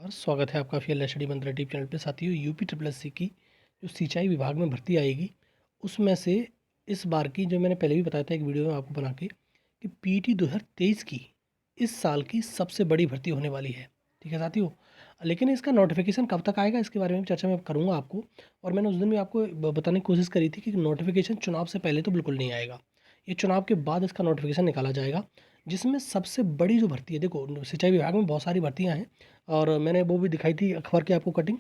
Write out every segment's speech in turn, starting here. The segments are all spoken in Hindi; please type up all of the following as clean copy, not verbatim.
नमस्कार, स्वागत है आपका फिर स्टडी मंत्र यूट्यूब चैनल पे। साथियों, यूपी ट्रिपल एस सी की जो सिंचाई विभाग में भर्ती आएगी, उसमें से इस बार की, जो मैंने पहले भी बताया था एक वीडियो में आपको बना के, कि पीटी 2023 की इस साल की सबसे बड़ी भर्ती होने वाली है। ठीक है साथियों, लेकिन इसका नोटिफिकेशन कब तक आएगा इसके बारे में चर्चा मैं करूँगा आपको। और मैंने उस दिन भी आपको बताने की कोशिश करी थी कि नोटिफिकेशन चुनाव से पहले तो बिल्कुल नहीं आएगा, ये चुनाव के बाद इसका नोटिफिकेशन निकाला जाएगा। जिसमें सबसे बड़ी जो भर्ती है, देखो सिंचाई विभाग में बहुत सारी भर्तियाँ हैं और मैंने वो भी दिखाई थी अखबार की आपको कटिंग।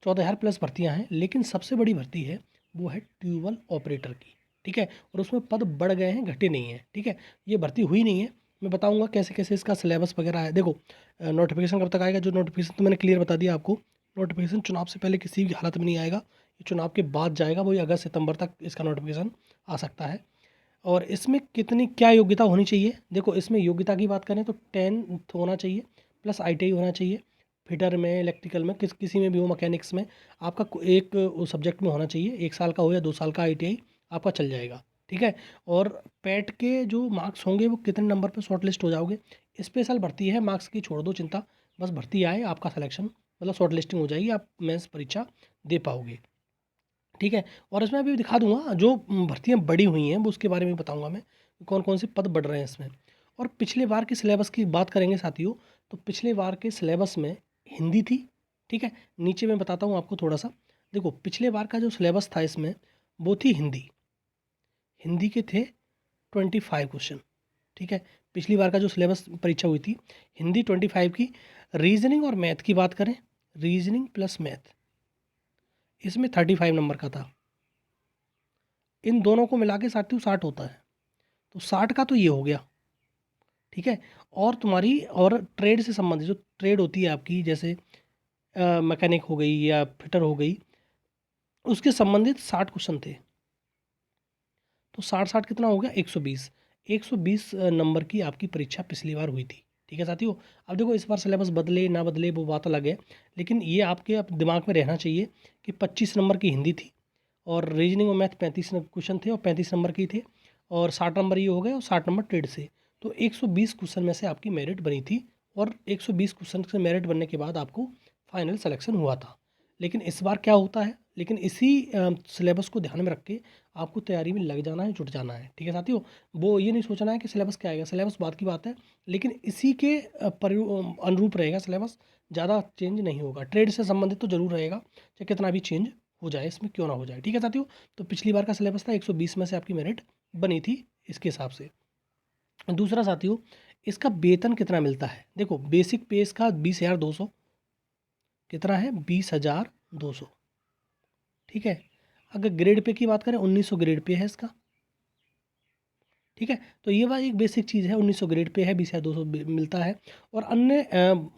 14,000 प्लस भर्तियां हैं, लेकिन सबसे बड़ी भर्ती है वो है ट्यूबवेल ऑपरेटर की। ठीक है, और उसमें पद बढ़ गए हैं, घटे नहीं हैं। ठीक है, ये भर्ती हुई नहीं है। मैं बताऊंगा कैसे कैसे इसका सिलेबस वगैरह है। देखो, नोटिफिकेशन कब तक आएगा, जो नोटिफिकेशन तो मैंने क्लियर बता दिया आपको। नोटिफिकेशन चुनाव से पहले किसी भी हालत में नहीं आएगा, ये चुनाव के बाद जाएगा, वही अगस्त सितंबर तक इसका नोटिफिकेशन आ सकता है। और इसमें कितनी क्या योग्यता होनी चाहिए, देखो इसमें योग्यता की बात करें तो 10th होना चाहिए, प्लस ITI होना चाहिए। फिटर में, इलेक्ट्रिकल में, किसी में भी हो, मैकेनिक्स में आपका एक सब्जेक्ट में होना चाहिए। 1 साल का हो या 2 साल का ITI आपका चल जाएगा। ठीक है, और पैट के जो मार्क्स होंगे वो कितने नंबर पर शॉर्ट लिस्ट हो जाओगे। स्पेशल भर्ती है, मार्क्स की छोड़ दो चिंता, बस भर्ती आए, आपका सिलेक्शन मतलब शॉर्ट लिस्टिंग हो जाएगी, आप मेंस परीक्षा दे पाओगे। ठीक है, और इसमें अभी दिखा दूंगा जो भर्तियां बढ़ी हुई हैं वो उसके बारे में बताऊंगा मैं, कौन कौन से पद बढ़ रहे हैं इसमें। और पिछले बार के सिलेबस की बात करेंगे साथियों, तो पिछले बार के सिलेबस में हिंदी थी। ठीक है, नीचे मैं बताता हूँ आपको थोड़ा सा। देखो, पिछले बार का जो सिलेबस था इसमें वो थी हिंदी। हिंदी के थे 25 क्वेश्चन। ठीक है, पिछली बार का जो सिलेबस परीक्षा हुई थी, हिंदी 25 की। रीजनिंग और मैथ की बात करें, रीजनिंग प्लस मैथ, इसमें 35 नंबर का था। इन दोनों को मिला के साथियों 60 होता है, तो 60 का तो ये हो गया। ठीक है, और तुम्हारी और ट्रेड से संबंधित जो ट्रेड होती है आपकी, जैसे मैकेनिक हो गई या फिटर हो गई, उसके संबंधित 60 क्वेश्चन थे। तो 60 कितना हो गया, 120। 120 नंबर की आपकी परीक्षा पिछली बार हुई थी। ठीक है साथियों, अब देखो इस बार सिलेबस बदले ना बदले वो बात अलग है, लेकिन ये आपके अब दिमाग में रहना चाहिए कि 25 नंबर की हिंदी थी, और रीजनिंग और मैथ 35 क्वेश्चन थे और 35 नंबर की थे, और 60 नंबर ये हो गए और 60 नंबर ट्रेड से। तो 120 क्वेश्चन में से आपकी मेरिट बनी थी, और 120 क्वेश्चन से मेरिट बनने के बाद आपको फाइनल सिलेक्शन हुआ था। लेकिन इस बार क्या होता है, लेकिन इसी सिलेबस को ध्यान में रख के आपको तैयारी में लग जाना है, जुट जाना है। ठीक है साथियों, वो ये नहीं सोचना है कि सिलेबस क्या आएगा, सिलेबस बात की बात है, लेकिन इसी के अनुरूप रहेगा सिलेबस, ज़्यादा चेंज नहीं होगा। ट्रेड से संबंधित तो जरूर रहेगा, चाहे कितना भी चेंज हो जाए, इसमें क्यों ना हो जाए। ठीक है साथियों, तो पिछली बार का सिलेबस था 120 में से आपकी मेरिट बनी थी इसके हिसाब से। दूसरा साथियों, इसका वेतन कितना मिलता है। देखो, बेसिक पे इसका 20,200 कितना है, 20,200। ठीक है, अगर ग्रेड पे की बात करें 1900 ग्रेड पे है इसका। ठीक है, तो ये वाला एक बेसिक चीज़ है, 1900 ग्रेड पे है, 20,200 मिलता है। और अन्य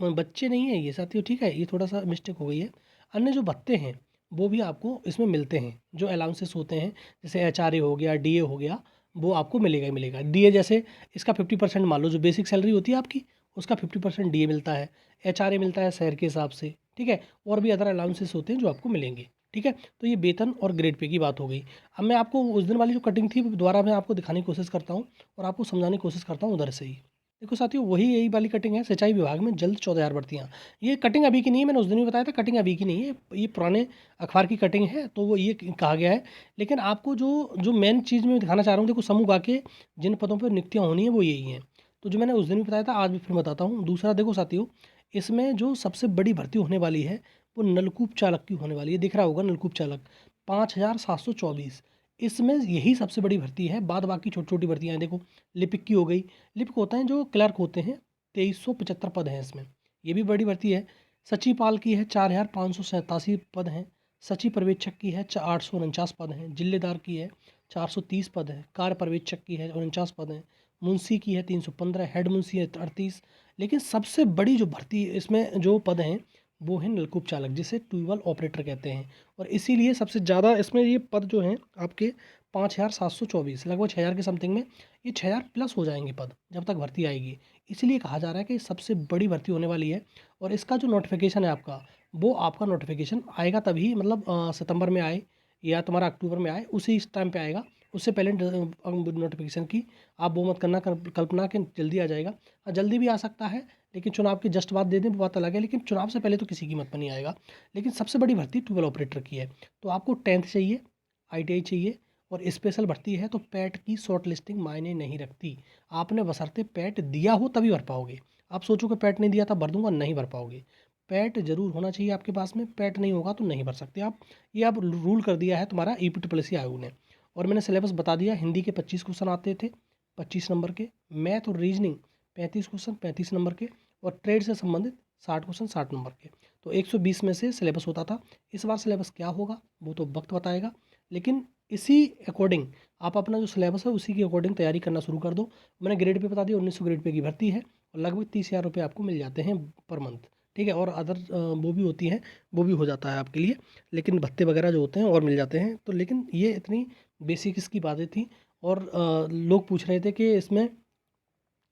बच्चे नहीं है ये साथियों। ठीक है, ये थोड़ा सा मिस्टेक हो गई है। अन्य जो भत्ते हैं वो भी आपको इसमें मिलते हैं, जो अलाउंसेस होते हैं, जैसे HRA हो गया, DA हो गया, वो आपको मिलेगा ही मिलेगा। DA जैसे इसका 50% मान लो, जो बेसिक सैलरी होती है आपकी, उसका 50% DA मिलता है। HRA मिलता है शहर के हिसाब से। ठीक है, और भी अदर अलाउंसेस होते हैं जो आपको मिलेंगे। ठीक है, तो ये वेतन और ग्रेड पे की बात हो गई। अब मैं आपको उस दिन वाली जो कटिंग थी दोबारा मैं आपको दिखाने की कोशिश करता हूँ, और आपको समझाने की कोशिश करता हूँ उधर से ही। देखो साथियों, वही यही वाली कटिंग है, सिंचाई विभाग में जल्द 14,000 भर्तियाँ। ये कटिंग अभी की नहीं है, मैंने उस दिन भी बताया था, कटिंग अभी की नहीं है, ये पुराने अखबार की कटिंग है, तो वो ये कहा गया है। लेकिन आपको जो जो मेन चीज़ मैं दिखाना चाह रहा हूँ, देखो समूह गा के जिन पदों पर नियुक्तियाँ होनी है वो यही हैं। तो जो मैंने उस दिन भी बताया था, आज भी फिर बताता हूँ। दूसरा देखो साथियों, इसमें जो सबसे बड़ी भर्ती होने वाली है वो नलकूप चालक की होने वाली है। दिख रहा होगा नलकूप चालक, 5,724। इसमें यही सबसे बड़ी भर्ती है, बाद बाकी छोटी छोटी भर्तियाँ हैं। देखो, लिपिक की हो गई, लिपिक होते हैं जो क्लर्क होते हैं, 2375 पद हैं इसमें, ये भी बड़ी भर्ती है। सचिपाल की है, 4,587 पद हैं। सचिव पर्यवेक्षक की है, 849 पद हैं। जिलेदार की है, 430 पद हैं। कार्य पर्यवेक्षक की है, 49 पद हैं। मुंशी की है 315, हेड मुंशी है 38। लेकिन सबसे बड़ी जो भर्ती इसमें जो पद हैं वो है नलकूप चालक, जिसे ट्यूबवेल ऑपरेटर कहते हैं। और इसीलिए सबसे ज़्यादा इसमें ये पद जो हैं आपके 5,724, लगभग 6,000 के समथिंग में, ये 6,000 प्लस हो जाएंगे पद जब तक भर्ती आएगी। इसलिए कहा जा रहा है कि सबसे बड़ी भर्ती होने वाली है। और इसका जो नोटिफिकेशन है आपका, वो आपका नोटिफिकेशन आएगा तभी, मतलब सितंबर में आए या तुम्हारा अक्टूबर में आए, उसी इस टाइम पे आएगा। उससे पहले नोटिफिकेशन की आप वो मत करना, कल्पना के जल्दी आ जाएगा। जल्दी भी आ सकता है, लेकिन चुनाव के जस्ट बाद दे दें वो बात अलग है, लेकिन चुनाव से पहले तो किसी की मत में नहीं आएगा। लेकिन सबसे बड़ी भर्ती ट्यूबवेल ऑपरेटर की है। तो आपको 10th चाहिए, ITI चाहिए और स्पेशल भर्ती है तो पैट की शॉर्ट लिस्टिंग मायने नहीं रखती। आपने बशर्ते पैट दिया हो तभी भर पाओगे। आप सोचो कि पैट नहीं दिया था भर दूंगा, नहीं भर पाओगे। पैट जरूर होना चाहिए आपके पास में, पैट नहीं होगा तो नहीं भर सकते आप। ये अब रूल कर दिया है तुम्हारा EPSS आयोग ने। और मैंने सिलेबस बता दिया, हिंदी के 25 क्वेश्चन आते थे 25 नंबर के, मैथ और रीजनिंग 35 क्वेश्चन 35 नंबर के, और ट्रेड से संबंधित 60 क्वेश्चन 60 नंबर के। तो 120 में से सिलेबस होता था। इस बार सिलेबस क्या होगा वो तो वक्त बताएगा, लेकिन इसी अकॉर्डिंग आप अपना जो सिलेबस है उसी के अकॉर्डिंग तैयारी करना शुरू कर दो। मैंने ग्रेड पे बता दिया, 1900 ग्रेड पे की भर्ती है और लगभग 30,000 रुपये आपको मिल जाते हैं पर मंथ। ठीक है, और अदर वो भी होती हैं, वो भी हो जाता है आपके लिए, लेकिन भत्ते वगैरह जो होते हैं और मिल जाते हैं। तो लेकिन ये इतनी बेसिक इसकी बातें थी। और लोग पूछ रहे थे कि इसमें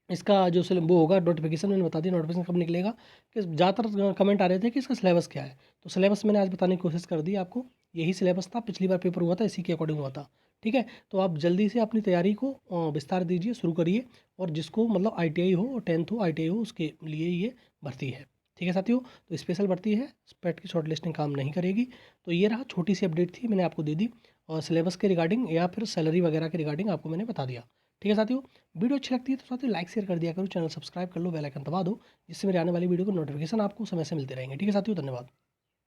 इसका जो वो होगा नोटिफिकेशन, मैंने बता दिया नोटिफिकेशन कब निकलेगा। कि ज़्यादातर कमेंट आ रहे थे कि इसका सिलेबस क्या है, तो सिलेबस मैंने आज बताने की कोशिश कर दी आपको। यही सिलेबस था, पिछली बार पेपर हुआ था इसी के अकॉर्डिंग हुआ था। ठीक है, तो आप जल्दी से अपनी तैयारी को विस्तार दीजिए, शुरू करिए। और जिसको मतलब ITI हो और 10th हो ITI हो उसके लिए ये भर्ती है। ठीक है साथियों, तो स्पेशल भर्ती है, पैट की शॉर्ट लिस्टिंग काम नहीं करेगी। तो ये रहा, छोटी सी अपडेट थी मैंने आपको दे दी, और सिलेबस के रिगार्डिंग या फिर सैलरी वगैरह के रिगार्डिंग आपको मैंने बता दिया। ठीक है साथियों, वीडियो अच्छी लगती है तो साथियों लाइक शेयर कर दिया करो, चैनल सब्सक्राइब कर लो, बेल आइकन दबा दो, जिससे मेरे आने वाली वीडियो को नोटिफिकेशन आपको समय से मिलते रहेंगे। ठीक है साथियों, धन्यवाद।